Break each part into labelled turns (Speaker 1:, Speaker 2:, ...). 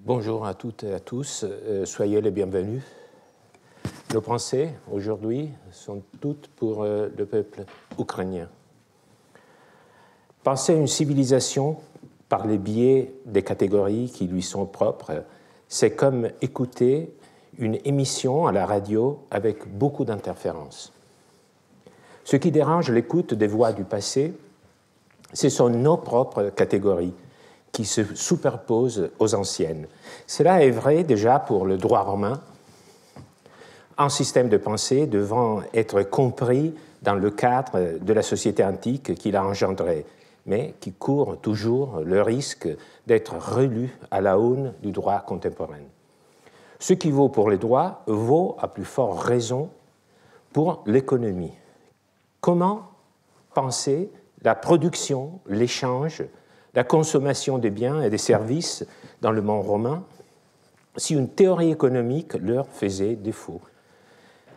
Speaker 1: Bonjour à toutes et à tous, soyez les bienvenus. Nos pensées aujourd'hui sont toutes pour le peuple ukrainien. Penser une civilisation par les biais des catégories qui lui sont propres, c'est comme écouter une émission à la radio avec beaucoup d'interférences. Ce qui dérange l'écoute des voix du passé, ce sont nos propres catégories qui se superposent aux anciennes. Cela est vrai déjà pour le droit romain, un système de pensée devant être compris dans le cadre de la société antique qu'il a engendré, mais qui court toujours le risque d'être relu à la aune du droit contemporain. Ce qui vaut pour les droits vaut à plus forte raison pour l'économie. Comment penser la production, l'échange, la consommation des biens et des services dans le monde romain si une théorie économique leur faisait défaut?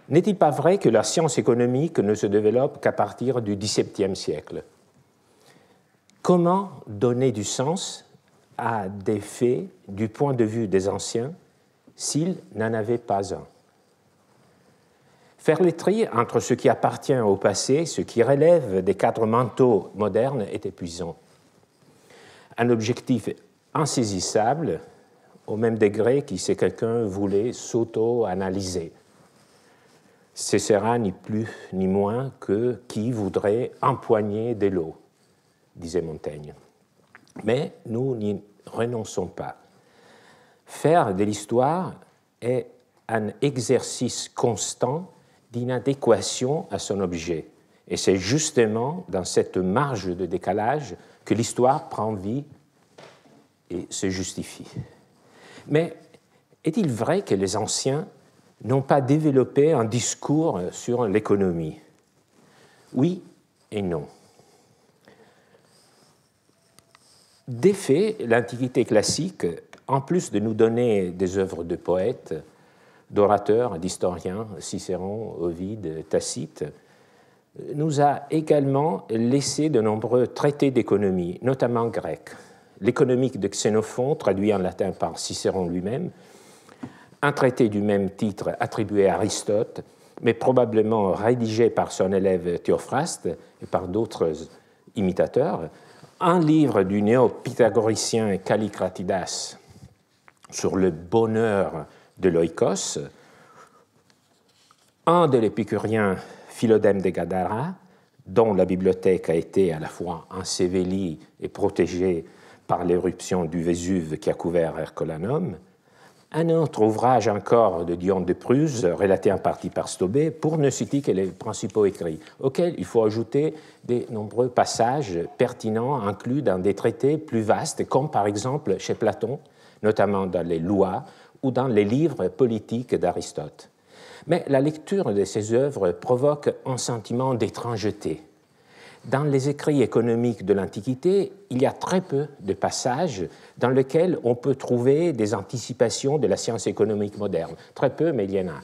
Speaker 1: N'est-il pas vrai que la science économique ne se développe qu'à partir du XVIIe siècle? Comment donner du sens à des faits du point de vue des anciens s'ils n'en avaient pas un? Faire le tri entre ce qui appartient au passé, ce qui relève des cadres mentaux modernes, est épuisant. Un objectif insaisissable, au même degré que si quelqu'un voulait s'auto-analyser. Ce sera ni plus ni moins que qui voudrait empoigner de l'eau, disait Montaigne. Mais nous n'y renonçons pas. Faire de l'histoire est un exercice constant d'inadéquation à son objet. Et c'est justement dans cette marge de décalage que l'histoire prend vie et se justifie. Mais est-il vrai que les anciens n'ont pas développé un discours sur l'économie? Oui et non. Des faits, l'Antiquité classique, en plus de nous donner des œuvres de poètes, d'orateurs, d'historiens, Cicéron, Ovide, Tacite, nous a également laissé de nombreux traités d'économie, notamment grecs. L'économique de Xénophon, traduit en latin par Cicéron lui-même, un traité du même titre attribué à Aristote, mais probablement rédigé par son élève Théophraste et par d'autres imitateurs, un livre du néo-pythagoricien Callicratidas sur le bonheur de l'oikos, un de l'épicurien Philodème de Gadara, dont la bibliothèque a été à la fois ensevelie et protégée par l'éruption du Vésuve qui a couvert Herculaneum, un autre ouvrage encore de Dion de Prusse, relaté en partie par Stobé, pour ne citer que les principaux écrits, auxquels il faut ajouter de nombreux passages pertinents inclus dans des traités plus vastes, comme par exemple chez Platon, notamment dans les Lois ou dans les livres politiques d'Aristote. Mais la lecture de ces œuvres provoque un sentiment d'étrangeté. Dans les écrits économiques de l'Antiquité, il y a très peu de passages dans lesquels on peut trouver des anticipations de la science économique moderne. Très peu, mais il y en a.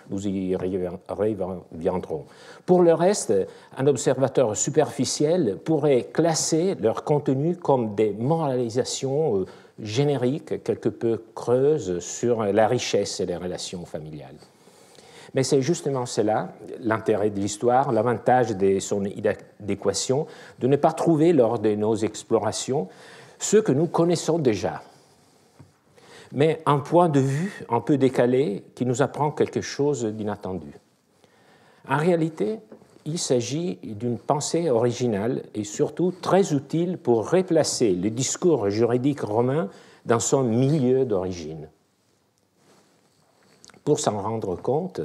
Speaker 1: Nous y reviendrons. Pour le reste, un observateur superficiel pourrait classer leur contenu comme des moralisations génériques, quelque peu creuses, sur la richesse et les relations familiales. Mais c'est justement cela, l'intérêt de l'histoire, l'avantage de son adéquation, de ne pas trouver lors de nos explorations ce que nous connaissons déjà, mais un point de vue un peu décalé qui nous apprend quelque chose d'inattendu. En réalité, il s'agit d'une pensée originale et surtout très utile pour replacer le discours juridique romain dans son milieu d'origine. Pour s'en rendre compte,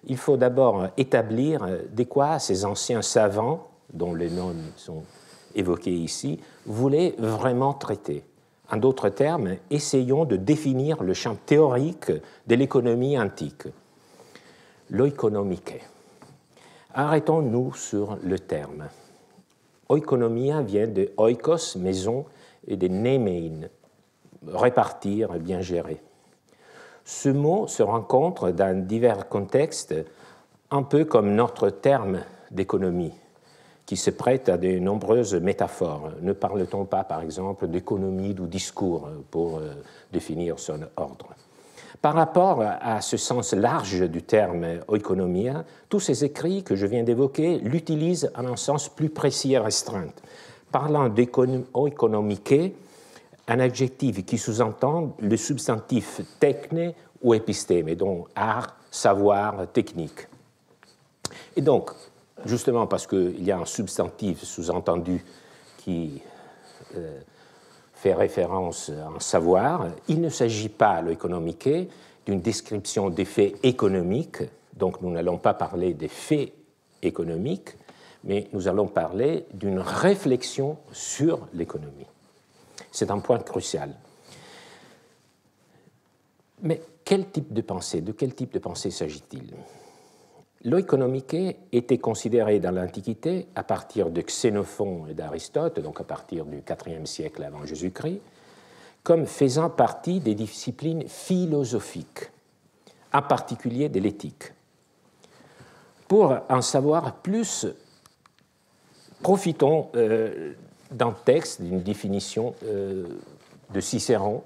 Speaker 1: il faut d'abord établir de quoi ces anciens savants, dont les noms sont évoqués ici, voulaient vraiment traiter. En d'autres termes, essayons de définir le champ théorique de l'économie antique. L'oikonomike. Arrêtons-nous sur le terme. Oikonomia vient de oikos, maison, et de nemein, répartir, bien gérer. Ce mot se rencontre dans divers contextes, un peu comme notre terme d'économie, qui se prête à de nombreuses métaphores. Ne parle-t-on pas, par exemple, d'économie du discours pour définir son ordre? Par rapport à ce sens large du terme oikonomia, tous ces écrits que je viens d'évoquer l'utilisent en un sens plus précis et restreint, parlant d'oikonomike, un adjectif qui sous-entend le substantif techne ou épistéme, donc art, savoir, technique. Et donc, justement parce qu'il y a un substantif sous-entendu qui fait référence à un savoir, il ne s'agit pas, l'oikonomike, d'une description des faits économiques, donc nous n'allons pas parler des faits économiques, mais nous allons parler d'une réflexion sur l'économie. C'est un point crucial. Mais quel type de pensée, de quel type de pensée s'agit-il? L'oikonomike était considéré dans l'Antiquité, à partir de Xénophon et d'Aristote, donc à partir du IVe siècle avant Jésus-Christ, comme faisant partie des disciplines philosophiques, en particulier de l'éthique. Pour en savoir plus, profitons d'un texte, d'une définition de Cicéron,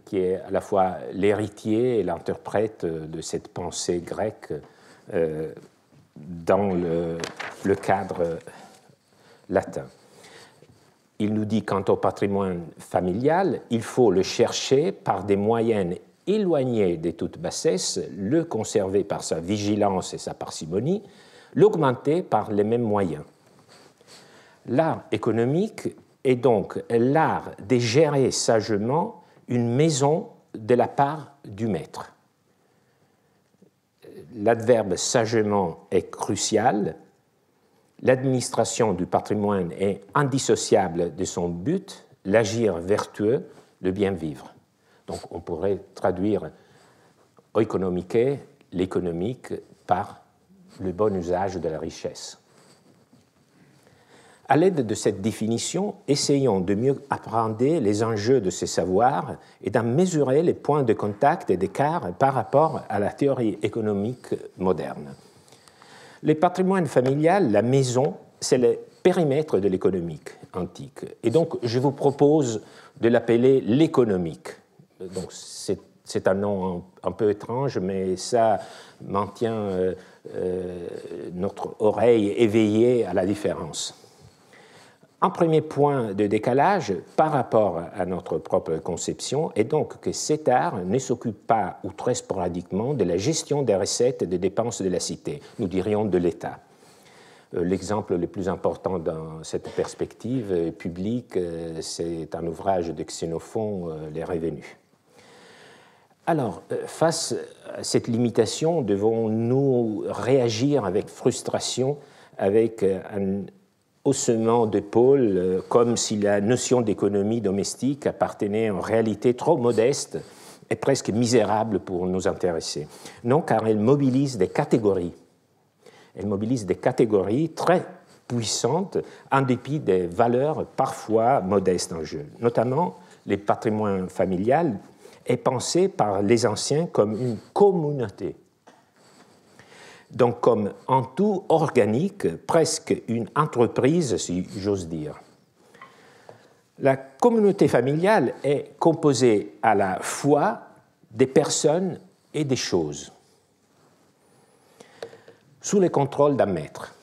Speaker 1: qui est à la fois l'héritier et l'interprète de cette pensée grecque dans le cadre latin. Il nous dit quant au patrimoine familial, il faut le chercher par des moyens éloignés de toute bassesse, le conserver par sa vigilance et sa parcimonie, l'augmenter par les mêmes moyens. L'art économique est donc l'art de gérer sagement une maison de la part du maître. L'adverbe sagement est crucial. L'administration du patrimoine est indissociable de son but, l'agir vertueux, le bien vivre. Donc on pourrait traduire oikonomike, l'économique, par le bon usage de la richesse. À l'aide de cette définition, essayons de mieux appréhender les enjeux de ces savoirs et d'en mesurer les points de contact et d'écart par rapport à la théorie économique moderne. Le patrimoine familial, la maison, c'est le périmètre de l'économique antique. Et donc, je vous propose de l'appeler l'économique. Donc, c'est un nom un peu étrange, mais ça maintient notre oreille éveillée à la différence. Un premier point de décalage par rapport à notre propre conception est donc que cet art ne s'occupe pas ou très sporadiquement de la gestion des recettes et des dépenses de la cité, nous dirions de l'État. L'exemple le plus important dans cette perspective publique, c'est un ouvrage de Xénophon, Les Revenus. Alors, face à cette limitation, devons-nous réagir avec frustration, avec un haussement d'épaules, comme si la notion d'économie domestique appartenait en réalité trop modeste et presque misérable pour nous intéresser? Non, car elle mobilise des catégories. Elle mobilise des catégories très puissantes en dépit des valeurs parfois modestes en jeu. Notamment, le patrimoine familial est pensé par les anciens comme une communauté. Donc comme un tout organique, presque une entreprise, si j'ose dire. La communauté familiale est composée à la fois des personnes et des choses, sous le contrôle d'un maître.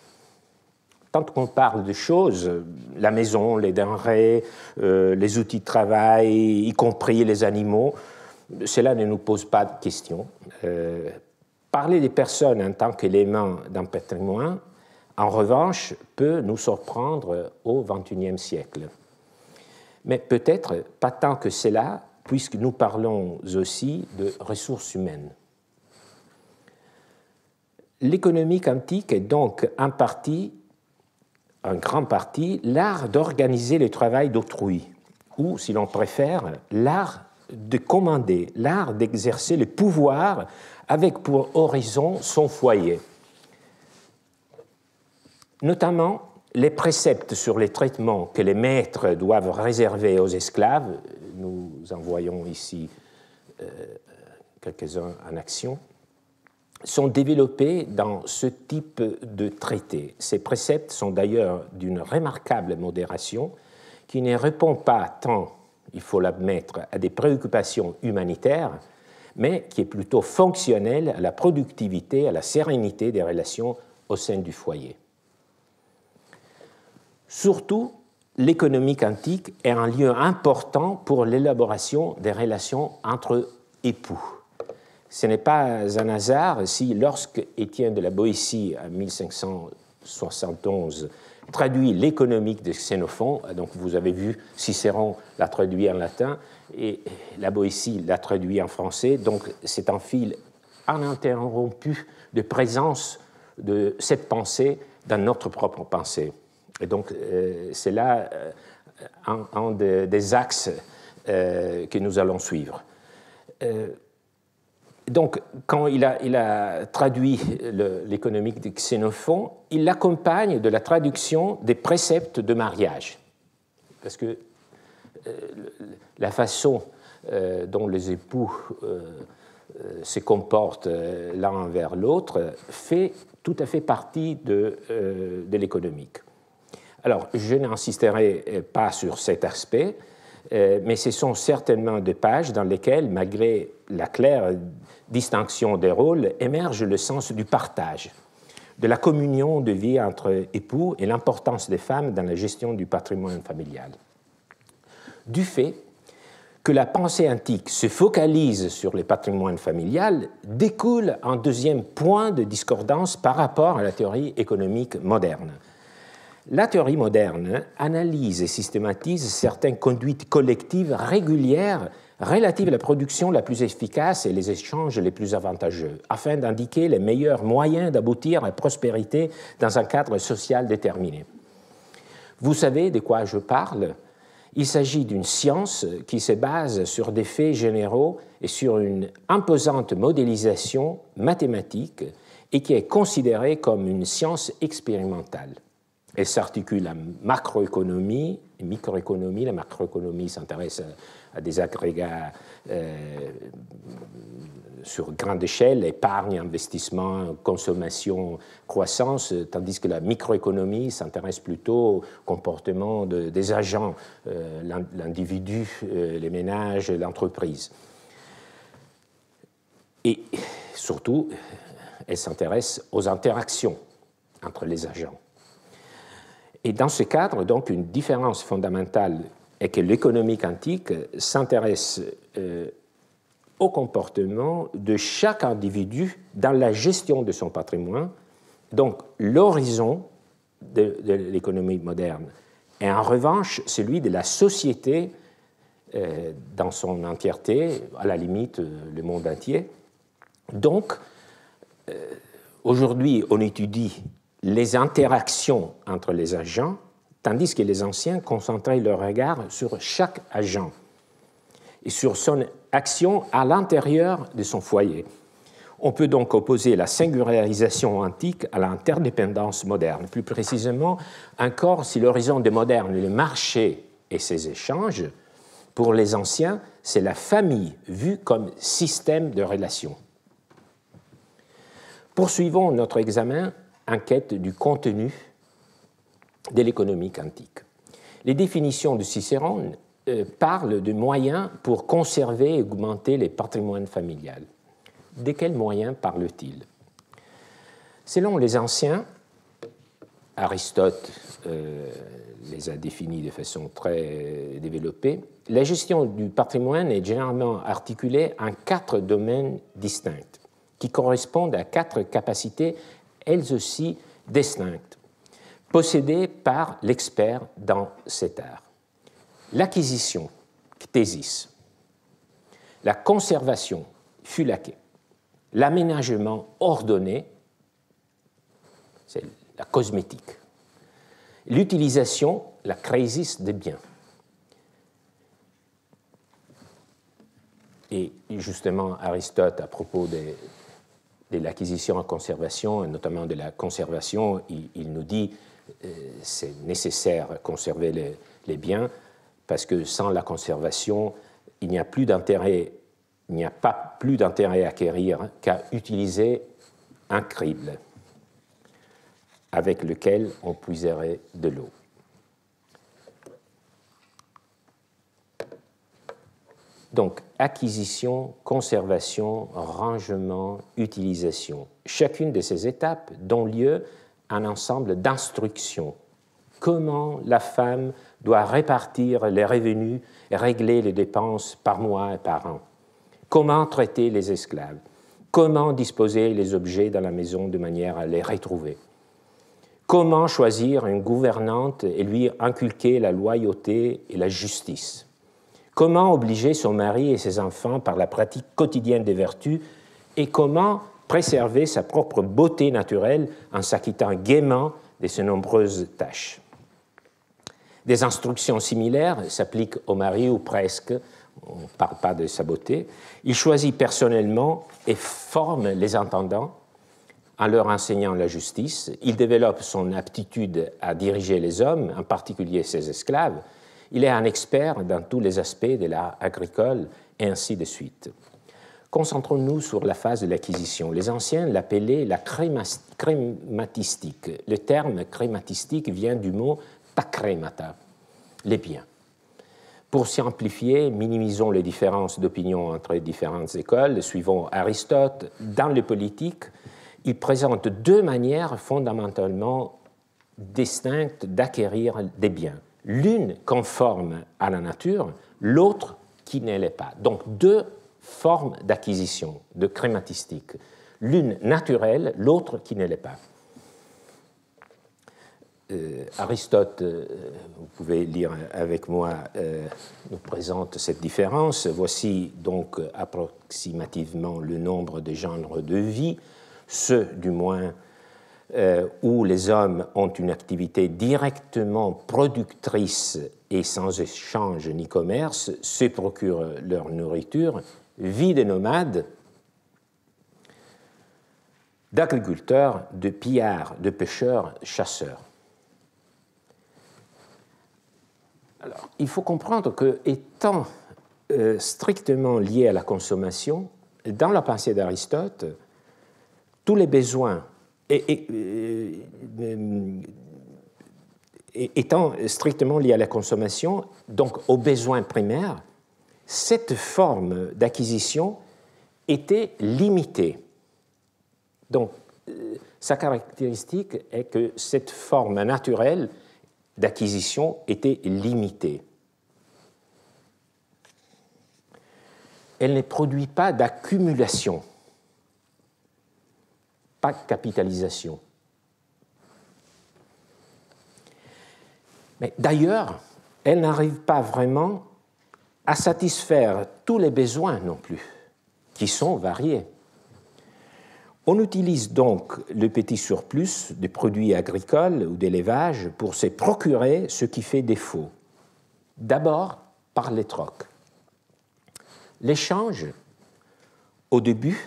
Speaker 1: Quand on parle de choses, la maison, les denrées, les outils de travail, y compris les animaux, cela ne nous pose pas de questions. Parler des personnes en tant qu'éléments d'un patrimoine, en revanche, peut nous surprendre au XXIe siècle. Mais peut-être pas tant que cela, puisque nous parlons aussi de ressources humaines. L'économie antique est donc en grand partie, l'art d'organiser le travail d'autrui, ou, si l'on préfère, l'art de commander, l'art d'exercer le pouvoir avec pour horizon son foyer. Notamment, les préceptes sur les traitements que les maîtres doivent réserver aux esclaves, nous en voyons ici quelques-uns en action, sont développés dans ce type de traité. Ces préceptes sont d'ailleurs d'une remarquable modération qui ne répond pas tant, il faut l'admettre, à des préoccupations humanitaires, mais qui est plutôt fonctionnelle à la productivité, à la sérénité des relations au sein du foyer. Surtout, l'économie quantique est un lieu important pour l'élaboration des relations entre époux. Ce n'est pas un hasard si, lorsque Étienne de la Boétie, en 1571, traduit l'économique de Xénophon, donc vous avez vu, Cicéron l'a traduit en latin et la Boétie l'a traduit en français, donc c'est un fil ininterrompu de présence de cette pensée dans notre propre pensée. Et donc c'est là un des axes que nous allons suivre. Donc, quand il a traduit l'économique de Xénophon, il l'accompagne de la traduction des préceptes de mariage. Parce que la façon dont les époux se comportent l'un envers l'autre fait tout à fait partie de l'économique. Alors, je n'insisterai pas sur cet aspect, mais ce sont certainement des pages dans lesquelles, malgré la claire distinction des rôles, émerge le sens du partage, de la communion de vie entre époux et l'importance des femmes dans la gestion du patrimoine familial. Du fait que la pensée antique se focalise sur le patrimoine familial, découle un deuxième point de discordance par rapport à la théorie économique moderne. La théorie moderne analyse et systématise certaines conduites collectives régulières relatives à la production la plus efficace et les échanges les plus avantageux, afin d'indiquer les meilleurs moyens d'aboutir à la prospérité dans un cadre social déterminé. Vous savez de quoi je parle ? Il s'agit d'une science qui se base sur des faits généraux et sur une imposante modélisation mathématique et qui est considérée comme une science expérimentale. Elle s'articule à macroéconomie et microéconomie. La macroéconomie s'intéresse à des agrégats sur grande échelle, épargne, investissement, consommation, croissance, tandis que la microéconomie s'intéresse plutôt au comportement des agents, l'individu, les ménages, l'entreprise. Et surtout, elle s'intéresse aux interactions entre les agents. Et dans ce cadre, donc, une différence fondamentale est que l'économie quantique s'intéresse au comportement de chaque individu dans la gestion de son patrimoine. Donc, l'horizon de l'économie moderne est en revanche celui de la société dans son entièreté, à la limite le monde entier. Donc, aujourd'hui, on étudie les interactions entre les agents, tandis que les anciens concentraient leur regard sur chaque agent et sur son action à l'intérieur de son foyer. On peut donc opposer la singularisation antique à l'interdépendance moderne. Plus précisément, encore, si l'horizon des modernes est le marché et ses échanges, pour les anciens, c'est la famille vue comme système de relations. Poursuivons notre examen en quête du contenu de l'économie quantique. Les définitions de Cicéron parlent de moyens pour conserver et augmenter les patrimoines familiales. De quels moyens parle-t-il ? Selon les anciens, Aristote les a définis de façon très développée, la gestion du patrimoine est généralement articulée en 4 domaines distincts, qui correspondent à 4 capacités, elles aussi distinctes, possédées par l'expert dans cet art. L'acquisition, ctésis, la conservation, phylake, l'aménagement ordonné, c'est la cosmétique, l'utilisation, la krésis des biens. Et justement, Aristote, à propos de l'acquisition et conservation, et notamment de la conservation, il nous dit c'est nécessaire de conserver les biens parce que sans la conservation, il n'y a pas plus d'intérêt à acquérir qu'à utiliser un crible avec lequel on puiserait de l'eau. Donc, acquisition, conservation, rangement, utilisation. Chacune de ces étapes donne lieu à un ensemble d'instructions. Comment la femme doit répartir les revenus et régler les dépenses par mois et par an. Comment traiter les esclaves. Comment disposer les objets dans la maison de manière à les retrouver. Comment choisir une gouvernante et lui inculquer la loyauté et la justice. Comment obliger son mari et ses enfants par la pratique quotidienne des vertus et comment préserver sa propre beauté naturelle en s'acquittant gaiement de ses nombreuses tâches. Des instructions similaires s'appliquent au mari ou presque, on ne parle pas de sa beauté. Il choisit personnellement et forme les intendants en leur enseignant la justice. Il développe son aptitude à diriger les hommes, en particulier ses esclaves. Il est un expert dans tous les aspects de l'art agricole et ainsi de suite. Concentrons-nous sur la phase de l'acquisition. Les anciens l'appelaient la crématistique. Le terme crématistique vient du mot takremata, les biens. Pour simplifier, minimisons les différences d'opinion entre les différentes écoles. Suivant Aristote, dans les politiques, il présente deux manières fondamentalement distinctes d'acquérir des biens. L'une conforme à la nature, l'autre qui ne l'est pas. Donc deux formes d'acquisition, de crématistique. L'une naturelle, l'autre qui ne l'est pas. Aristote, vous pouvez lire avec moi, nous présente cette différence. Voici donc approximativement le nombre de genres de vie, ceux du moins où les hommes ont une activité directement productrice et sans échange ni commerce, se procurent leur nourriture, vie de nomades, d'agriculteurs, de pillards, de pêcheurs, chasseurs. Alors, il faut comprendre que, étant strictement lié à la consommation, dans la pensée d'Aristote, tous les besoins étant strictement liés à la consommation, donc aux besoins primaires, cette forme d'acquisition était limitée. Donc, sa caractéristique est que cette forme naturelle d'acquisition était limitée. Elle ne produit pas d'accumulation, pas de capitalisation. Mais d'ailleurs, elle n'arrive pas vraiment à satisfaire tous les besoins non plus, qui sont variés. On utilise donc le petit surplus de produits agricoles ou d'élevage pour se procurer ce qui fait défaut. D'abord par les trocs. L'échange, au début,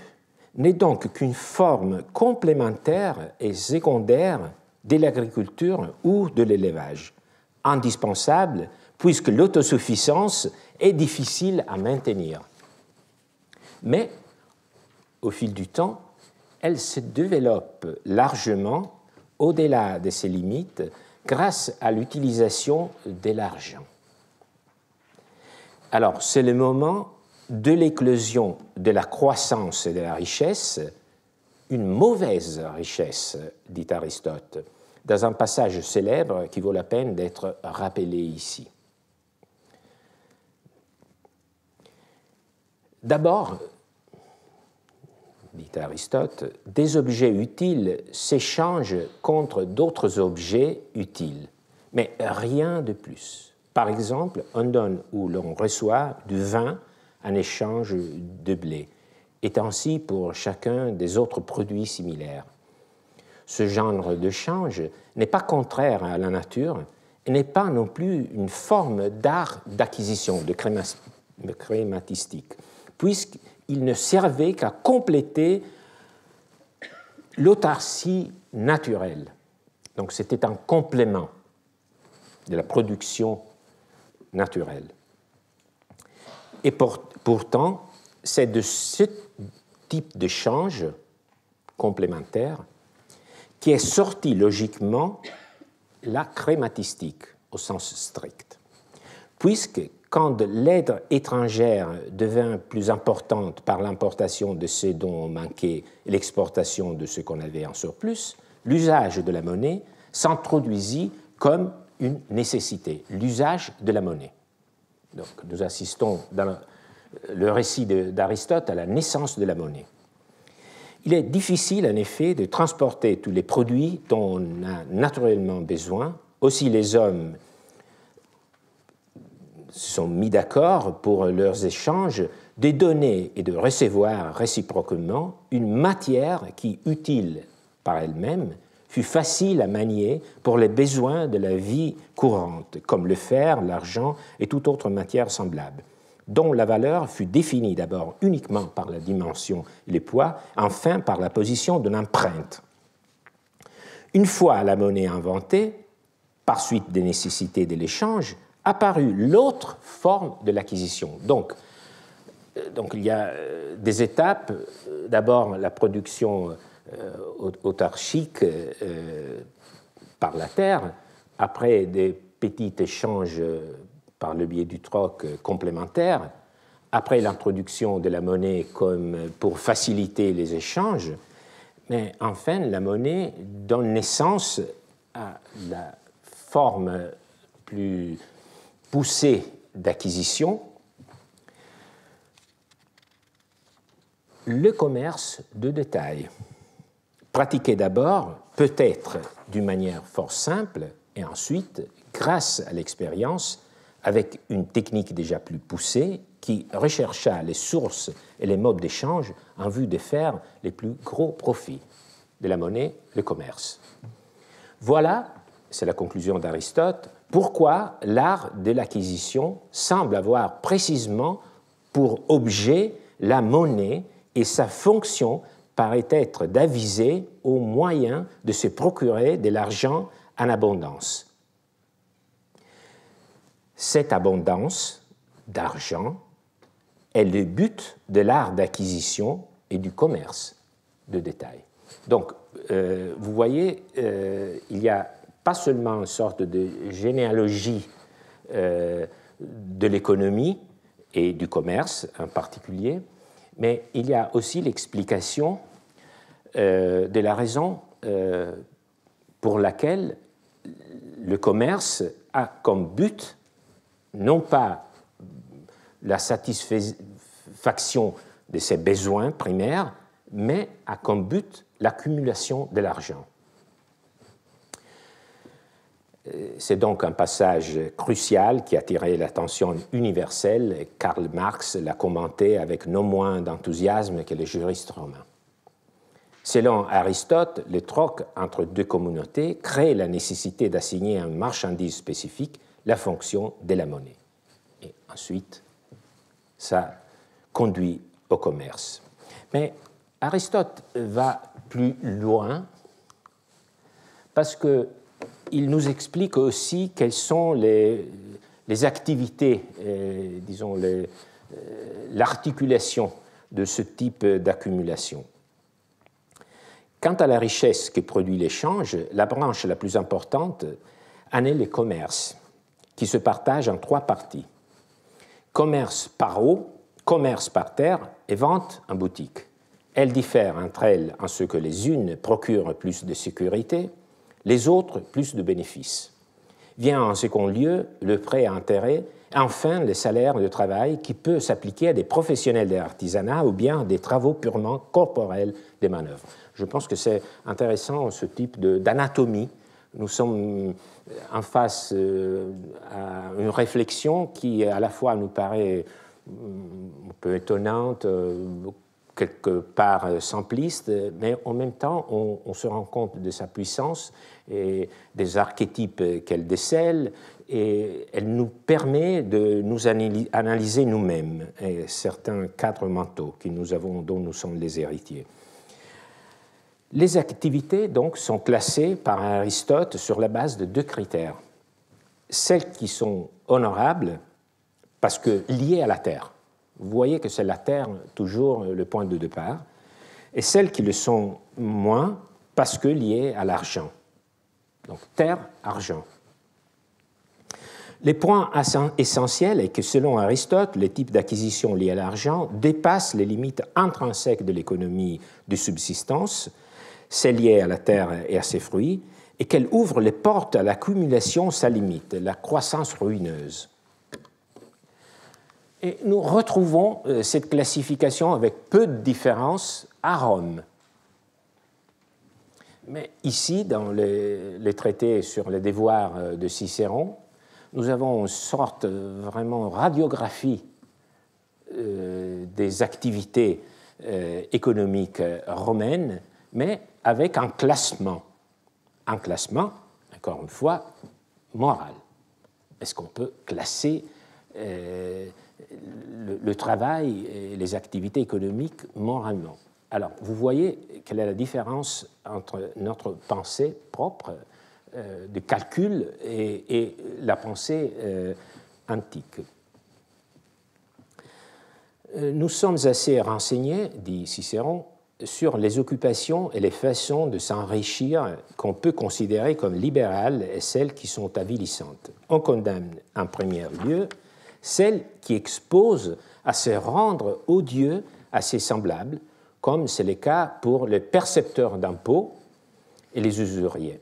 Speaker 1: n'est donc qu'une forme complémentaire et secondaire de l'agriculture ou de l'élevage, indispensable puisque l'autosuffisance est difficile à maintenir. Mais, au fil du temps, elle se développe largement au-delà de ses limites grâce à l'utilisation de l'argent. Alors, c'est le moment de l'éclosion de la croissance et de la richesse, une mauvaise richesse, dit Aristote, dans un passage célèbre qui vaut la peine d'être rappelé ici. D'abord, dit Aristote, des objets utiles s'échangent contre d'autres objets utiles, mais rien de plus. Par exemple, on donne ou l'on reçoit du vin en échange de blé, et ainsi pour chacun des autres produits similaires. Ce genre d'échange n'est pas contraire à la nature et n'est pas non plus une forme d'art d'acquisition, de crématistique, puisqu'il ne servait qu'à compléter l'autarcie naturelle. Donc c'était un complément de la production naturelle. Et pourtant, c'est de ce type d'échange complémentaire, qui est sortie logiquement la crématistique au sens strict. Puisque quand l'aide étrangère devint plus importante par l'importation de ce dont on manquait et l'exportation de ce qu'on avait en surplus, l'usage de la monnaie s'introduisit comme une nécessité, l'usage de la monnaie. Donc, nous assistons dans le récit d'Aristote à la naissance de la monnaie. Il est difficile, en effet, de transporter tous les produits dont on a naturellement besoin. Aussi, les hommes se sont mis d'accord pour leurs échanges de donner et de recevoir réciproquement une matière qui, utile par elle-même, fut facile à manier pour les besoins de la vie courante, comme le fer, l'argent et toute autre matière semblable, dont la valeur fut définie d'abord uniquement par la dimension et le poids, enfin par la position d'une empreinte. Une fois la monnaie inventée, par suite des nécessités de l'échange, apparut l'autre forme de l'acquisition. Donc il y a des étapes. D'abord, la production autarchique par la terre, après des petits échanges par le biais du troc complémentaire, après l'introduction de la monnaie comme pour faciliter les échanges, mais enfin la monnaie donne naissance à la forme plus poussée d'acquisition, le commerce de détail, pratiqué d'abord peut-être d'une manière fort simple et ensuite, grâce à l'expérience, avec une technique déjà plus poussée qui rechercha les sources et les modes d'échange en vue de faire les plus gros profits de la monnaie, le commerce. Voilà, c'est la conclusion d'Aristote, pourquoi l'art de l'acquisition semble avoir précisément pour objet la monnaie et sa fonction paraît être d'aviser aux moyens de se procurer de l'argent en abondance. Cette abondance d'argent est le but de l'art d'acquisition et du commerce de détail. Donc, vous voyez, il y a pas seulement une sorte de généalogie de l'économie et du commerce en particulier, mais il y a aussi l'explication de la raison pour laquelle le commerce a comme but non pas la satisfaction de ses besoins primaires, mais a comme but l'accumulation de l'argent. C'est donc un passage crucial qui a attiré l'attention universelle et Karl Marx l'a commenté avec non moins d'enthousiasme que les juristes romains. Selon Aristote, le troc entre deux communautés crée la nécessité d'assigner à une marchandise spécifique la fonction de la monnaie. Et ensuite, ça conduit au commerce. Mais Aristote va plus loin parce qu'il nous explique aussi quelles sont les activités, disons l'articulation de ce type d'accumulation. Quant à la richesse que produit l'échange, la branche la plus importante en est le commerce, qui se partage en trois parties. Commerce par eau, commerce par terre et vente en boutique. Elles diffèrent entre elles en ce que les unes procurent plus de sécurité, les autres plus de bénéfices. Vient en second lieu le prêt à intérêt, enfin le salaire de travail qui peut s'appliquer à des professionnels de l'artisanat ou bien à des travaux purement corporels des manœuvres. Je pense que c'est intéressant ce type d'anatomie. Nous sommes en face à une réflexion qui à la fois nous paraît un peu étonnante, quelque part simpliste, mais en même temps on se rend compte de sa puissance et des archétypes qu'elle décèle, et elle nous permet de nous analyser nous-mêmes et certains cadres mentaux que nous avons, dont nous sommes les héritiers. Les activités, donc, sont classées par Aristote sur la base de deux critères. Celles qui sont honorables, parce que liées à la terre. Vous voyez que c'est la terre toujours le point de départ. et celles qui le sont moins parce que liées à l'argent. Donc terre, argent. Les points essentiels est que selon Aristote, les types d'acquisition liés à l'argent dépassent les limites intrinsèques de l'économie de subsistance, celles liées à la terre et à ses fruits, et qu'elle ouvre les portes à l'accumulation sans limite, la croissance ruineuse. Et nous retrouvons cette classification avec peu de différence à Rome. Mais ici, dans les traités sur les devoirs de Cicéron, nous avons une sorte vraiment radiographie des activités économiques romaines, mais avec un classement, encore une fois, moral. Est-ce qu'on peut classer le travail et les activités économiques moralement? Alors, vous voyez quelle est la différence entre notre pensée propre de calcul et la pensée antique. Nous sommes assez renseignés, dit Cicéron, sur les occupations et les façons de s'enrichir qu'on peut considérer comme libérales et celles qui sont avilissantes. On condamne en premier lieu celles qui exposent à se rendre odieux à ses semblables, comme c'est le cas pour les percepteurs d'impôts et les usuriers.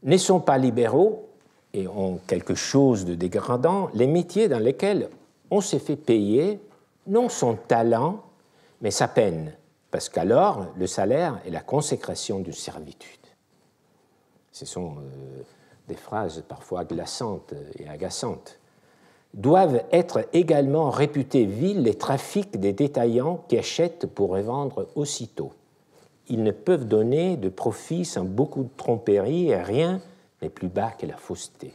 Speaker 1: Ne sont pas libéraux et ont quelque chose de dégradant les métiers dans lesquels on s'est fait payer non son talent, mais sa peine, parce qu'alors le salaire est la consécration d'une servitude. Ce sont des phrases parfois glaçantes et agaçantes. Doivent être également réputés vils les trafics des détaillants qui achètent pour revendre aussitôt. Ils ne peuvent donner de profit sans beaucoup de tromperie et rien n'est plus bas que la fausseté.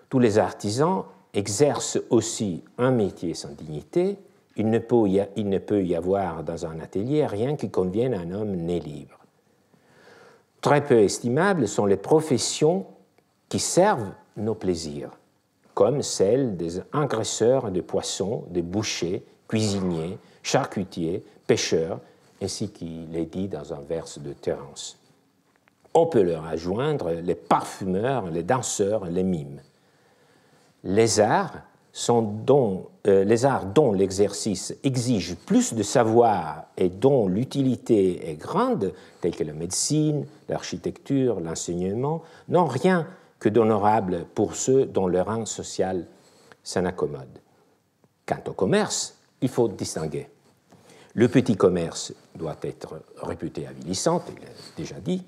Speaker 1: Tous les artisans exercent aussi un métier sans dignité. Il ne peut y avoir dans un atelier rien qui convienne à un homme né libre. Très peu estimables sont les professions qui servent nos plaisirs, comme celles des engraisseurs de poissons, des bouchers, cuisiniers, charcutiers, pêcheurs, ainsi qu'il est dit dans un vers de Terence. On peut leur adjoindre les parfumeurs, les danseurs, les mimes. Les arts dont l'exercice exige plus de savoir et dont l'utilité est grande, tels que la médecine, l'architecture, l'enseignement, n'ont rien que d'honorable pour ceux dont le rang social s'en accommode. Quant au commerce, il faut distinguer. Le petit commerce doit être réputé avilissant, il l'a déjà dit.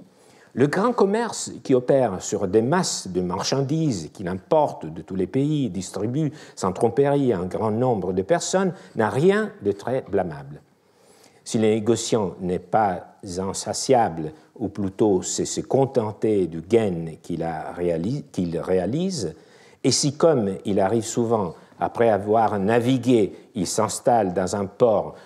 Speaker 1: Le grand commerce qui opère sur des masses de marchandises qu'il importe de tous les pays, distribue sans tromperie à un grand nombre de personnes, n'a rien de très blâmable. Si le négociant n'est pas insatiable, ou plutôt c'est se contenter du gain qu'il réalise, et si comme il arrive souvent, après avoir navigué, il s'installe dans un port,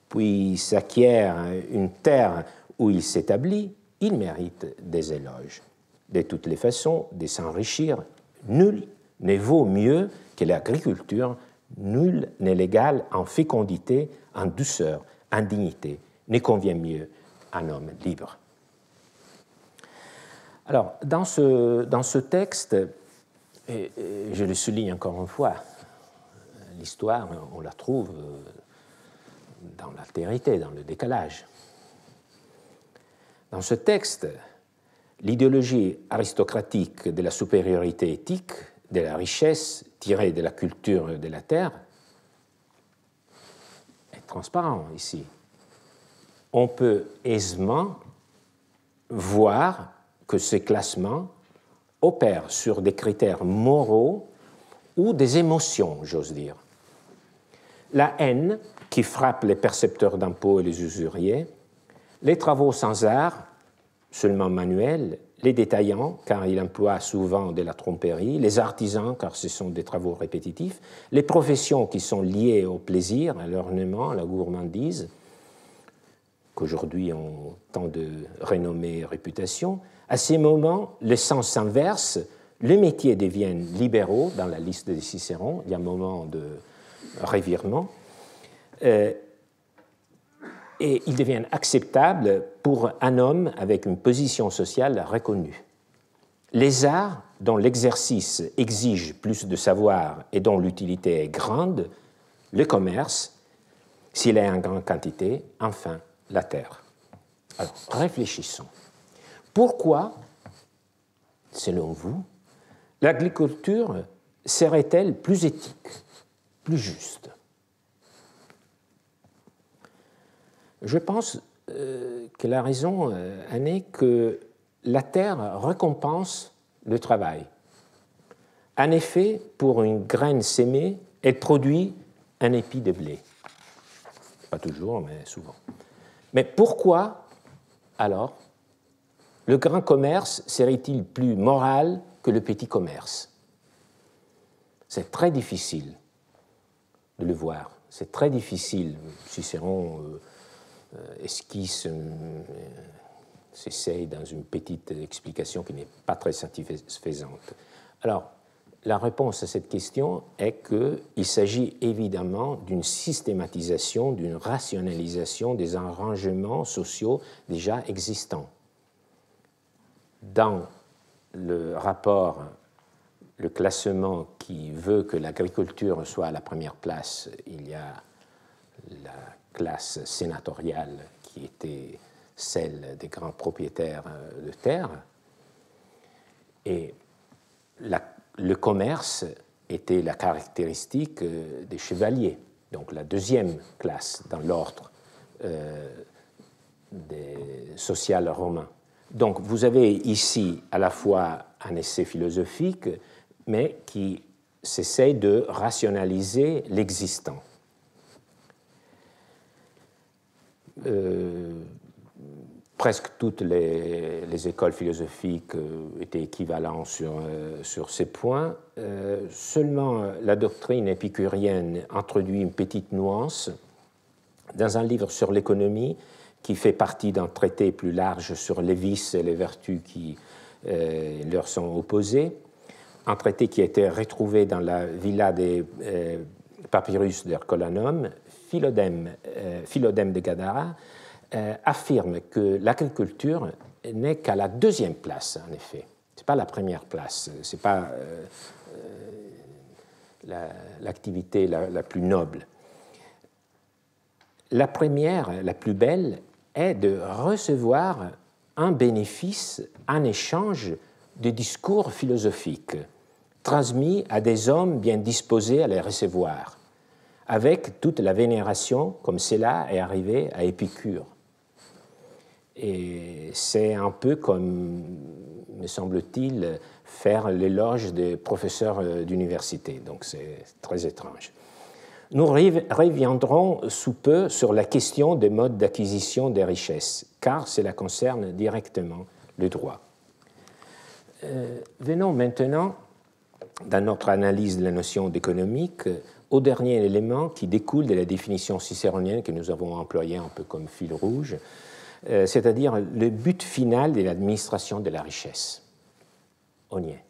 Speaker 1: puis s'acquiert une terre où il s'établit, il mérite des éloges. De toutes les façons, de s'enrichir, nul ne vaut mieux que l'agriculture, nul n'est l'égal en fécondité, en douceur, en dignité, ne convient mieux à un homme libre. Alors, dans ce texte, et je le souligne encore une fois, l'histoire, on la trouve dans l'altérité, dans le décalage. Dans ce texte, l'idéologie aristocratique de la supériorité éthique, de la richesse tirée de la culture de la terre, est transparent ici. On peut aisément voir que ces classements opèrent sur des critères moraux ou des émotions, j'ose dire. La haine qui frappe les percepteurs d'impôts et les usuriers, les travaux sans art, seulement manuels, les détaillants, car ils emploient souvent de la tromperie, les artisans, car ce sont des travaux répétitifs, les professions qui sont liées au plaisir, à l'ornement, à la gourmandise, qu'aujourd'hui ont tant de renommée et réputation. À ces moments, le sens s'inverse, les métiers deviennent libéraux dans la liste de Cicéron, il y a un moment de revirement. et ils deviennent acceptables pour un homme avec une position sociale reconnue. Les arts, dont l'exercice exige plus de savoir et dont l'utilité est grande, le commerce, s'il est en grande quantité, enfin la terre. Alors, réfléchissons. Pourquoi, selon vous, l'agriculture serait-elle plus éthique, plus juste? Je pense que la raison en est que la terre récompense le travail. En effet, pour une graine sémée, elle produit un épi de blé. Pas toujours, mais souvent. Mais pourquoi, alors, le grand commerce serait-il plus moral que le petit commerce? C'est très difficile de le voir. C'est très difficile. Cicéron esquisse, s'essaye dans une petite explication qui n'est pas très satisfaisante. Alors, la réponse à cette question est qu'il s'agit évidemment d'une systématisation, d'une rationalisation des arrangements sociaux déjà existants. Dans le rapport, le classement qui veut que l'agriculture soit à la première place, il y a la classe sénatoriale qui était celle des grands propriétaires de terre, et le commerce était la caractéristique des chevaliers, donc la deuxième classe dans l'ordre social romain. Donc vous avez ici à la fois un essai philosophique, mais qui s'essaye de rationaliser l'existant. Presque toutes les écoles philosophiques étaient équivalentes sur ces points. Seulement la doctrine épicurienne introduit une petite nuance dans un livre sur l'économie qui fait partie d'un traité plus large sur les vices et les vertus qui leur sont opposées, un traité qui a été retrouvé dans la villa des papyrus d'Hercolanum. Philodème de Gadara affirme que l'agriculture n'est qu'à la deuxième place, en effet. Ce n'est pas la première place, ce n'est pas l'activité la plus noble. La première, la plus belle, est de recevoir un bénéfice en échange de discours philosophiques transmis à des hommes bien disposés à les recevoir, avec toute la vénération comme cela est arrivé à Épicure. Et c'est un peu comme, me semble-t-il, faire l'éloge des professeurs d'université. Donc c'est très étrange. Nous reviendrons sous peu sur la question des modes d'acquisition des richesses, car cela concerne directement le droit. Venons maintenant, dans notre analyse de la notion d'économique, au dernier élément qui découle de la définition cicéronienne que nous avons employée un peu comme fil rouge, c'est-à-dire le but final de l'administration de la richesse. On y est.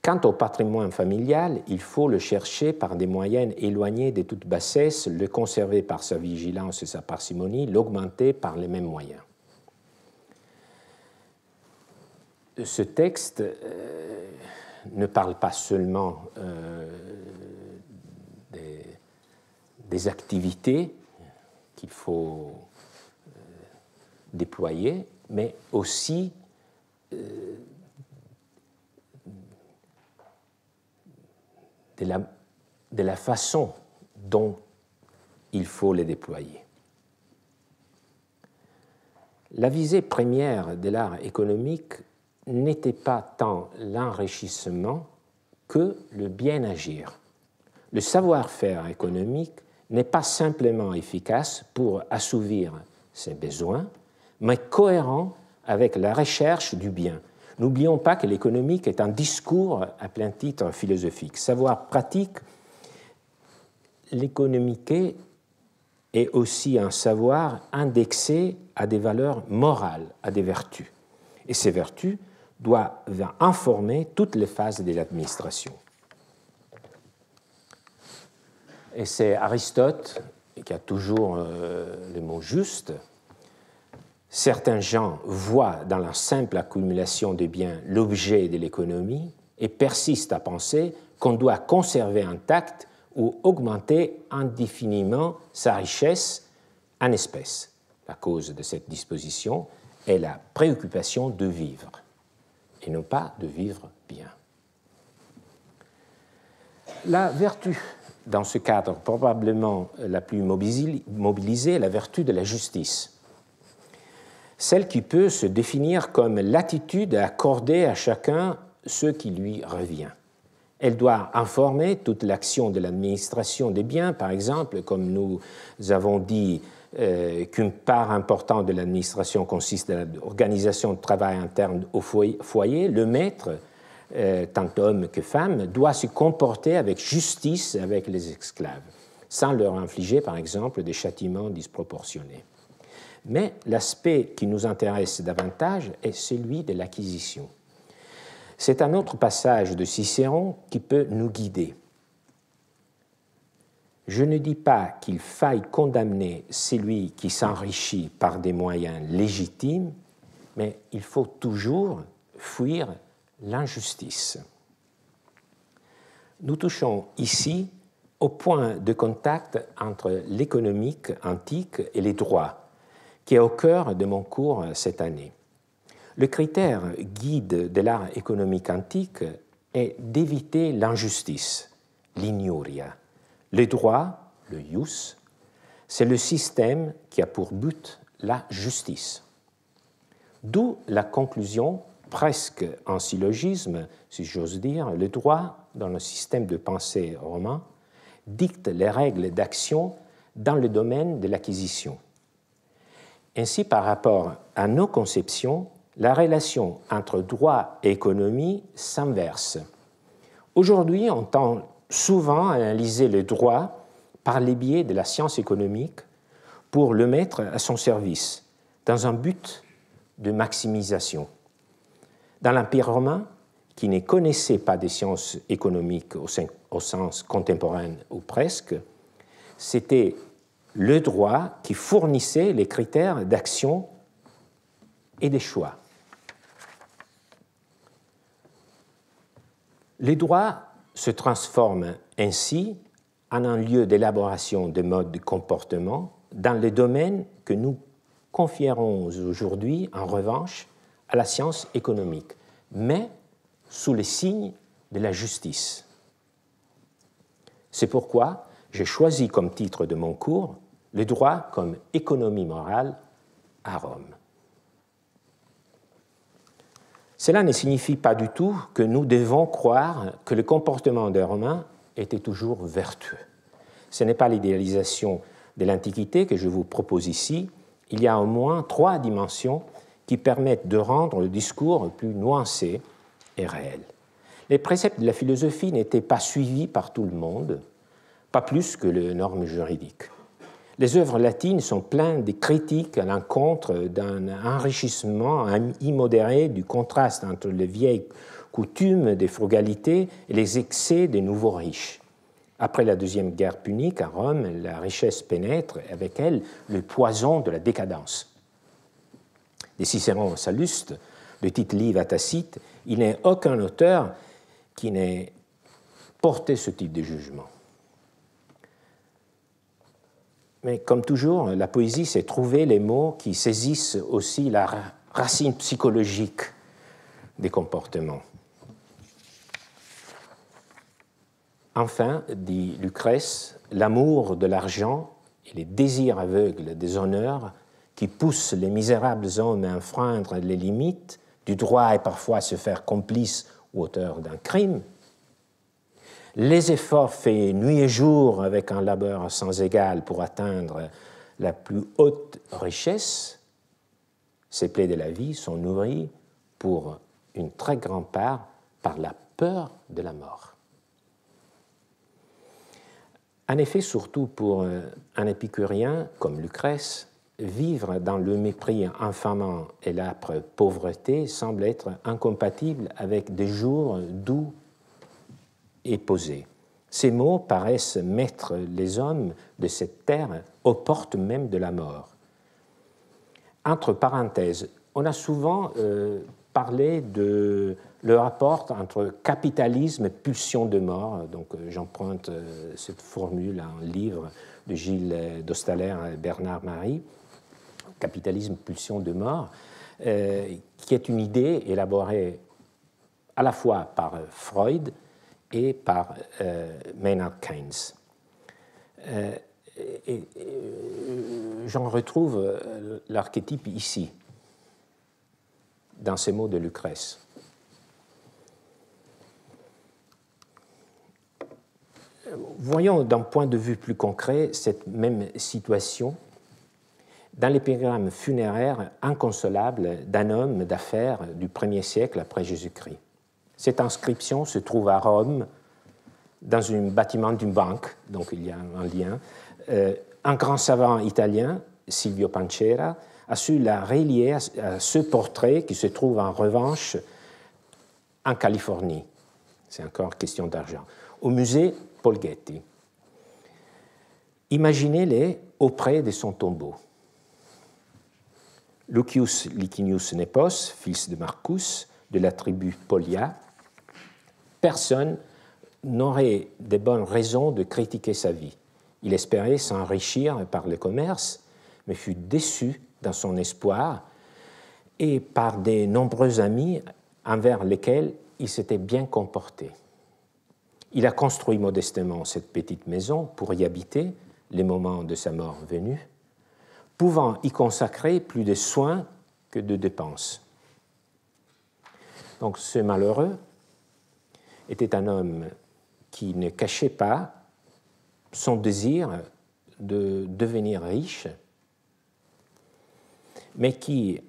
Speaker 1: Quant au patrimoine familial, il faut le chercher par des moyens éloignés de toute bassesse, le conserver par sa vigilance et sa parcimonie, l'augmenter par les mêmes moyens. Ce texte ne parle pas seulement des activités qu'il faut déployer, mais aussi de la façon dont il faut les déployer. La visée première de l'art économique n'était pas tant l'enrichissement que le bien agir. Le savoir-faire économique n'est pas simplement efficace pour assouvir ses besoins, mais cohérent avec la recherche du bien. N'oublions pas que l'économique est un discours à plein titre philosophique. Savoir pratique, l'économique est aussi un savoir indexé à des valeurs morales, à des vertus. Et ces vertus doivent informer toutes les phases de l'administration. Et c'est Aristote qui a toujours le mot juste, certains gens voient dans la simple accumulation des biens l'objet de l'économie et persistent à penser qu'on doit conserver intact ou augmenter indéfiniment sa richesse en espèces. La cause de cette disposition est la préoccupation de vivre, et non pas de vivre bien. La vertu, dans ce cadre probablement la plus mobilisée, est la vertu de la justice, celle qui peut se définir comme l'attitude à accorder à chacun ce qui lui revient. Elle doit informer toute l'action de l'administration des biens, par exemple, comme nous avons dit qu'une part importante de l'administration consiste dans l'organisation de travail interne au foyer. Le maître, tant homme que femme, doit se comporter avec justice avec les esclaves, sans leur infliger, par exemple, des châtiments disproportionnés. Mais l'aspect qui nous intéresse davantage est celui de l'acquisition. C'est un autre passage de Cicéron qui peut nous guider. Je ne dis pas qu'il faille condamner celui qui s'enrichit par des moyens légitimes, mais il faut toujours fuir l'injustice. Nous touchons ici au point de contact entre l'économique antique et les droits, qui est au cœur de mon cours cette année. Le critère guide de l'art économique antique est d'éviter l'injustice, l'ignoria. Le droit, le ius, c'est le système qui a pour but la justice. D'où la conclusion, presque en syllogisme, si j'ose dire, le droit, dans le système de pensée romain, dicte les règles d'action dans le domaine de l'acquisition. Ainsi, par rapport à nos conceptions, la relation entre droit et économie s'inverse. Aujourd'hui, on tend souvent à analyser le droit par les biais de la science économique pour le mettre à son service, dans un but de maximisation. Dans l'Empire romain, qui ne connaissait pas des sciences économiques au sens contemporain ou presque, c'était le droit qui fournissait les critères d'action et des choix. Les droits se transforment ainsi en un lieu d'élaboration de modes de comportement dans les domaines que nous confierons aujourd'hui, en revanche, à la science économique, mais sous les signes de la justice. C'est pourquoi j'ai choisi comme titre de mon cours « Le droit comme économie morale à Rome ». Cela ne signifie pas du tout que nous devons croire que le comportement des Romains était toujours vertueux. Ce n'est pas l'idéalisation de l'Antiquité que je vous propose ici. Il y a au moins 3 dimensions qui permettent de rendre le discours plus nuancé et réel. Les préceptes de la philosophie n'étaient pas suivis par tout le monde, pas plus que les normes juridiques. Les œuvres latines sont pleines de critiques à l'encontre d'un enrichissement immodéré du contraste entre les vieilles coutumes des frugalités et les excès des nouveaux riches. Après la Deuxième Guerre punique, à Rome, la richesse pénètre avec elle le poison de la décadence. De Cicéron à Salluste, de Tite-Live à Tacite, il n'est aucun auteur qui n'ait porté ce type de jugement. Mais comme toujours, la poésie sait trouver les mots qui saisissent aussi la racine psychologique des comportements. Enfin, dit Lucrèce, l'amour de l'argent et les désirs aveugles des honneurs qui poussent les misérables hommes à enfreindre les limites du droit et parfois à se faire complice ou auteur d'un crime, les efforts faits nuit et jour avec un labeur sans égal pour atteindre la plus haute richesse, ces plaies de la vie sont nourries pour une très grande part par la peur de la mort. En effet, surtout pour un épicurien comme Lucrèce, vivre dans le mépris infamant et l'âpre pauvreté semble être incompatible avec des jours doux et posés. Ces mots paraissent mettre les hommes de cette terre aux portes même de la mort. Entre parenthèses, on a souvent parlé de le rapport entre capitalisme et pulsion de mort. Donc, j'emprunte cette formule à un livre de Gilles Dostaler et Bernard Marie, Capitalisme, pulsion de mort, qui est une idée élaborée à la fois par Freud et par Maynard Keynes. J'en retrouve l'archétype ici, dans ces mots de Lucrèce. Voyons d'un point de vue plus concret cette même situation dans l'épigramme funéraire inconsolable d'un homme d'affaires du 1er siècle après Jésus-Christ. Cette inscription se trouve à Rome, dans un bâtiment d'une banque, donc il y a un lien. Un grand savant italien, Silvio Pancera, a su la relier à ce portrait qui se trouve en revanche en Californie. C'est encore question d'argent. Au musée Paul Getty. Imaginez-les auprès de son tombeau. Lucius Licinius Nepos, fils de Marcus, de la tribu Pollia, personne n'aurait de bonnes raisons de critiquer sa vie. Il espérait s'enrichir par le commerce, mais fut déçu dans son espoir et par de nombreux amis envers lesquels il s'était bien comporté. Il a construit modestement cette petite maison pour y habiter les moments de sa mort venus, pouvant y consacrer plus de soins que de dépenses. Donc ce malheureux était un homme qui ne cachait pas son désir de devenir riche, mais qui,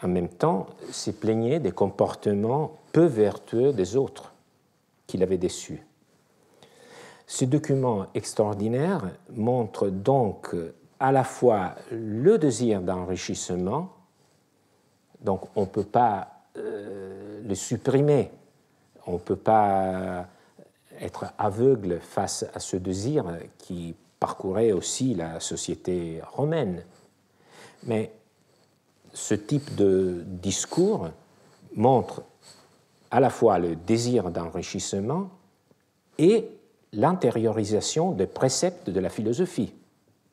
Speaker 1: en même temps, se plaignait des comportements peu vertueux des autres qu'il avait déçus. Ce document extraordinaire montre donc à la fois le désir d'enrichissement, donc on ne peut pas le supprimer, on ne peut pas être aveugle face à ce désir qui parcourait aussi la société romaine. Mais ce type de discours montre à la fois le désir d'enrichissement et l'intériorisation des préceptes de la philosophie.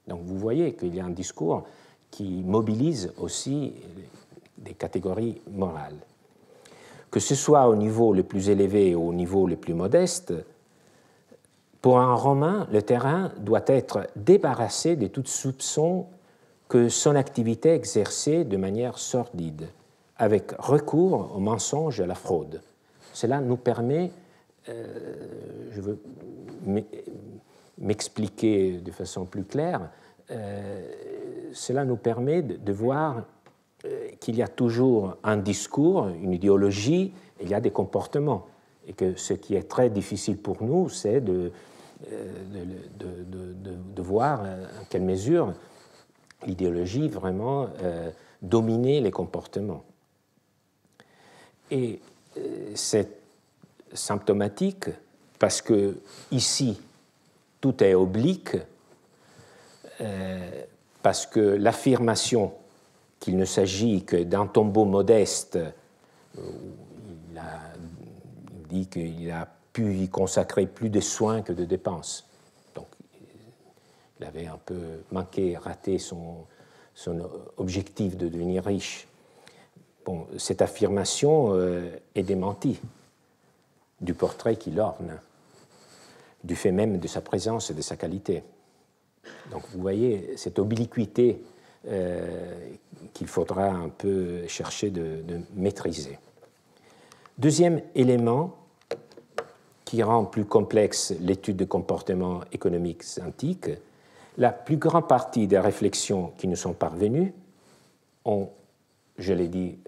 Speaker 1: Donc vous voyez qu'il y a un discours qui mobilise aussi des catégories morales. Que ce soit au niveau le plus élevé ou au niveau le plus modeste, pour un Romain, le terrain doit être débarrassé de tout soupçon que son activité exercée de manière sordide, avec recours au mensonge et à la fraude. Cela nous permet, je veux m'expliquer de façon plus claire, cela nous permet de voir qu'il y a toujours un discours, une idéologie, et il y a des comportements. Et que ce qui est très difficile pour nous, c'est de voir en quelle mesure l'idéologie vraiment dominait les comportements. Et c'est symptomatique parce que ici, tout est oblique, parce que l'affirmation qu'il ne s'agit que d'un tombeau modeste, il dit qu'il a pu y consacrer plus de soins que de dépenses. Donc, il avait un peu manqué, raté son objectif de devenir riche. Bon, cette affirmation est démentie du portrait qu'il orne, du fait même de sa présence et de sa qualité. Donc, vous voyez cette obliquité qu'il faudra un peu chercher de maîtriser. Deuxième élément qui rend plus complexe l'étude des comportements économiques antiques, la plus grande partie des réflexions qui nous sont parvenues ont, je l'ai dit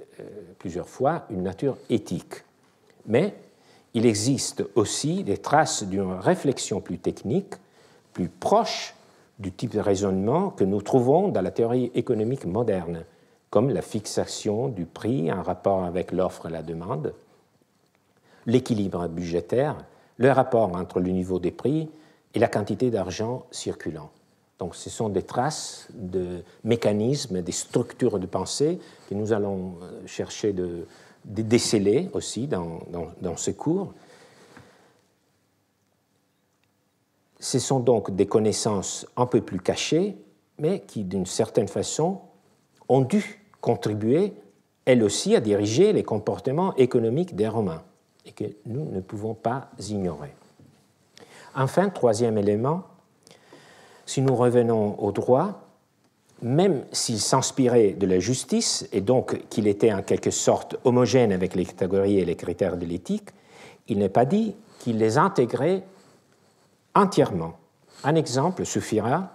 Speaker 1: plusieurs fois, une nature éthique. Mais il existe aussi des traces d'une réflexion plus technique, plus proche du type de raisonnement que nous trouvons dans la théorie économique moderne, comme la fixation du prix en rapport avec l'offre et la demande, l'équilibre budgétaire, le rapport entre le niveau des prix et la quantité d'argent circulant. Donc ce sont des traces de mécanismes, des structures de pensée que nous allons chercher de déceler aussi dans ce cours. Ce sont donc des connaissances un peu plus cachées, mais qui, d'une certaine façon, ont dû contribuer, elles aussi, à diriger les comportements économiques des Romains, et que nous ne pouvons pas ignorer. Enfin, troisième élément, si nous revenons au droit, même s'il s'inspirait de la justice, et donc qu'il était en quelque sorte homogène avec les catégories et les critères de l'éthique, il n'est pas dit qu'il les intégrait entièrement. Un exemple suffira.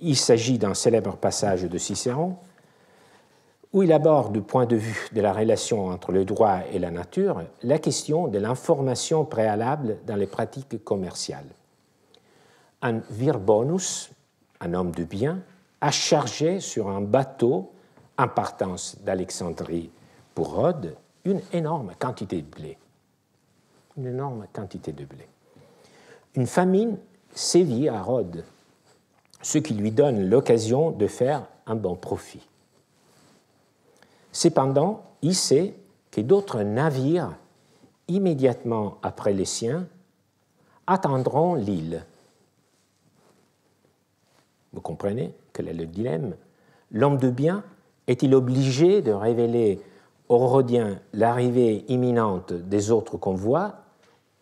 Speaker 1: Il s'agit d'un célèbre passage de Cicéron où il aborde du point de vue de la relation entre le droit et la nature la question de l'information préalable dans les pratiques commerciales. Un vir bonus, un homme de bien, a chargé sur un bateau en partance d'Alexandrie pour Rhodes une énorme quantité de blé. Une énorme quantité de blé. Une famine sévit à Rhodes, ce qui lui donne l'occasion de faire un bon profit. Cependant, il sait que d'autres navires, immédiatement après les siens, atteindront l'île. Vous comprenez quel est le dilemme? L'homme de bien est-il obligé de révéler aux Rhodiens l'arrivée imminente des autres convois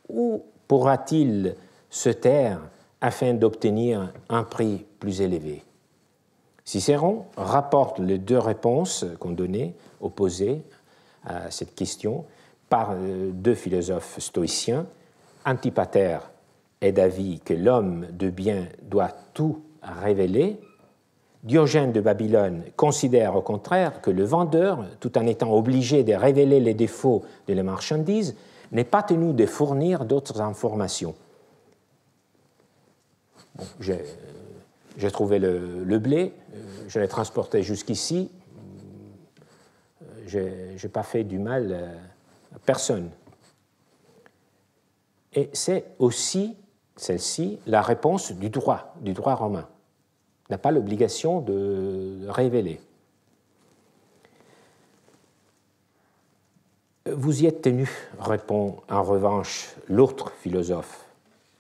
Speaker 1: ou pourra-t-il se taire afin d'obtenir un prix plus élevé? Cicéron rapporte les deux réponses qu'on donnait, opposées à cette question, par deux philosophes stoïciens. Antipater est d'avis que l'homme de bien doit tout révéler. Diogène de Babylone considère au contraire que le vendeur, tout en étant obligé de révéler les défauts de la marchandise, n'est pas tenu de fournir d'autres informations. Bon, j'ai trouvé le blé, je l'ai transporté jusqu'ici, je n'ai pas fait du mal à personne. Et c'est aussi, celle-ci, la réponse du droit romain. Il n'a pas l'obligation de révéler. Vous y êtes tenu, répond en revanche l'autre philosophe,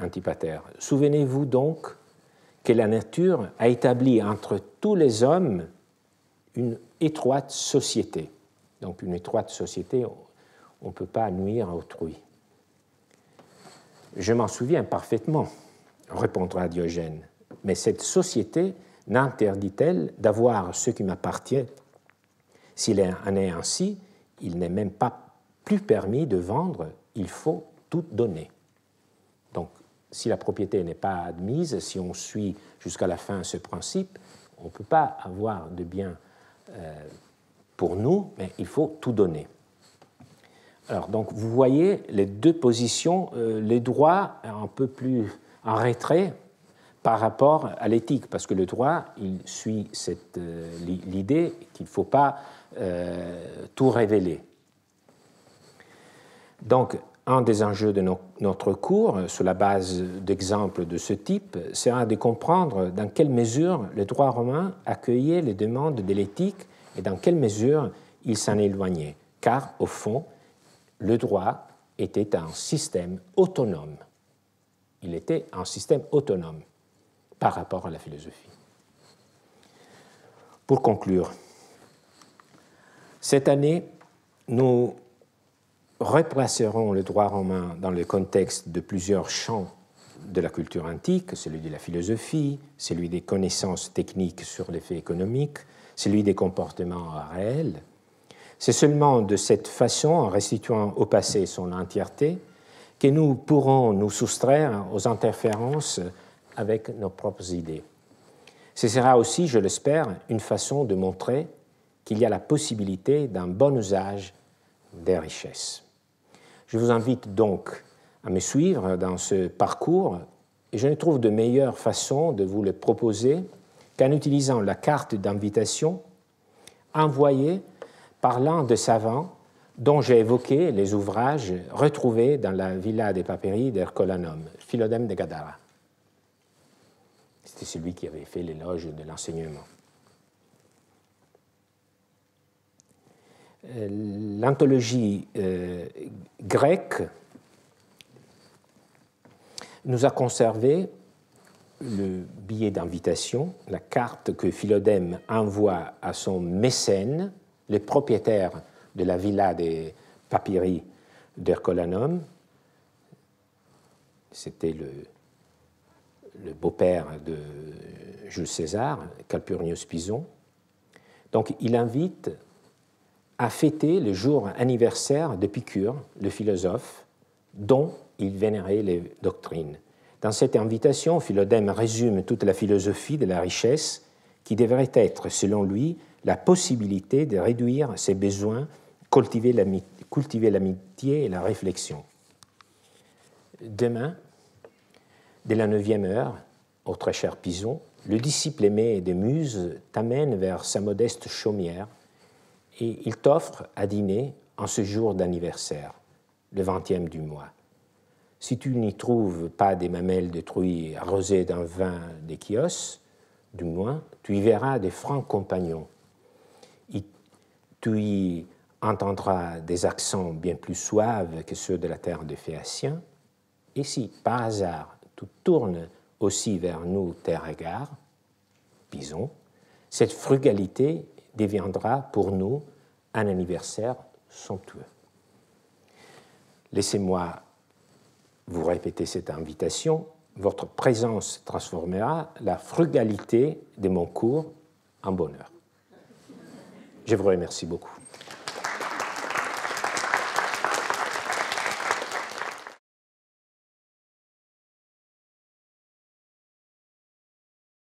Speaker 1: Antipater. Souvenez-vous donc que la nature a établi entre tous les hommes une étroite société. Donc une étroite société, on ne peut pas nuire à autrui. Je m'en souviens parfaitement, répondra Diogène, mais cette société n'interdit-elle d'avoir ce qui m'appartient? S'il en est ainsi, il n'est même pas plus permis de vendre, il faut tout donner. Donc, si la propriété n'est pas admise, si on suit jusqu'à la fin ce principe, on ne peut pas avoir de bien pour nous, mais il faut tout donner. Alors, donc, vous voyez les deux positions, les droits un peu plus en retrait par rapport à l'éthique, parce que le droit, il suit l'idée qu'il ne faut pas tout révéler. Donc, un des enjeux de notre cours, sur la base d'exemples de ce type, sera de comprendre dans quelle mesure le droit romain accueillait les demandes de l'éthique et dans quelle mesure il s'en éloignait. Car, au fond, le droit était un système autonome. Il était un système autonome par rapport à la philosophie. Pour conclure, cette année, nous replacerons le droit romain dans le contexte de plusieurs champs de la culture antique, celui de la philosophie, celui des connaissances techniques sur les faits économiques, celui des comportements réels. C'est seulement de cette façon, en restituant au passé son entièreté, que nous pourrons nous soustraire aux interférences avec nos propres idées. Ce sera aussi, je l'espère, une façon de montrer qu'il y a la possibilité d'un bon usage des richesses. Je vous invite donc à me suivre dans ce parcours et je ne trouve de meilleure façon de vous le proposer qu'en utilisant la carte d'invitation envoyée par l'un des savants dont j'ai évoqué les ouvrages retrouvés dans la Villa des Papyri d'Hercolanum, Philodème de Gadara. C'était celui qui avait fait l'éloge de l'enseignement. L'anthologie grecque nous a conservé le billet d'invitation, la carte que Philodème envoie à son mécène, le propriétaire de la villa des Papyri d'Hercolanum. C'était le beau-père de Jules César, Calpurnius Pison. Donc il invite à fêter le jour anniversaire d'Épicure, le philosophe, dont il vénérait les doctrines. Dans cette invitation, Philodème résume toute la philosophie de la richesse qui devrait être, selon lui, la possibilité de réduire ses besoins, cultiver l'amitié et la réflexion. Demain, dès la 9e heure, ô très cher Pison, le disciple aimé des Muses t'amène vers sa modeste chaumière et il t'offre à dîner en ce jour d'anniversaire, le 20e du mois. Si tu n'y trouves pas des mamelles de truie arrosées d'un vin d'Échios, du moins, tu y verras des francs compagnons. Tu y entendras des accents bien plus suaves que ceux de la terre des Phéaciens. Et si, par hasard, tu tournes aussi vers nous tes regards, Pison, cette frugalité deviendra pour nous un anniversaire somptueux. Laissez-moi vous répéter cette invitation. Votre présence transformera la frugalité de mon cours en bonheur. Je vous remercie beaucoup.